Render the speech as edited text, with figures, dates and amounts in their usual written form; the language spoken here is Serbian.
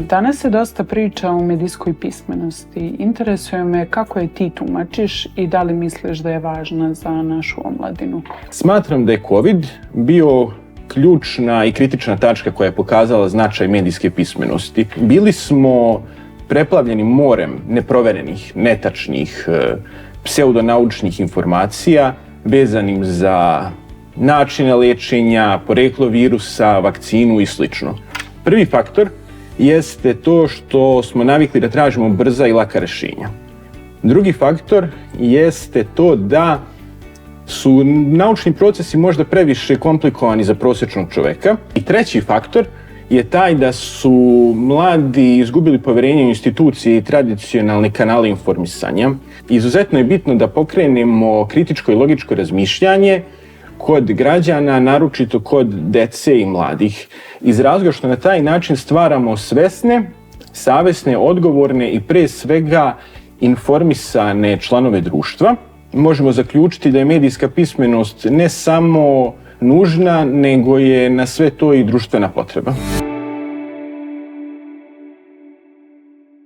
Danas se dosta priča o medijskoj pismenosti. Interesuje me kako je ti tumačiš i da li misliš da je važna za našu omladinu? Smatram da je COVID bio ključna i kritična tačka koja je pokazala značaj medijske pismenosti. Bili smo preplavljeni morem neproverenih, netačnih, pseudonaučnih informacija vezanim za načine lečenja, poreklo virusa, vakcinu i sl. Prvi faktor jeste to što smo navikli da tražimo brza i laka rješenja. Drugi faktor jeste to da su naučni procesi možda previše komplikovani za prosječnog čovjeka. I treći faktor je taj da su mladi izgubili poverenje u institucije i tradicionalne kanale informisanja. Izuzetno je bitno da pokrenemo kritičko i logičko razmišljanje kod građana, naročito kod dece i mladih, iz razloga što na taj način stvaramo svesne, savesne, odgovorne i pre svega informisane članove društva. Možemo zaključiti da je medijska pismenost ne samo nužna, nego je na sve to i društvena potreba.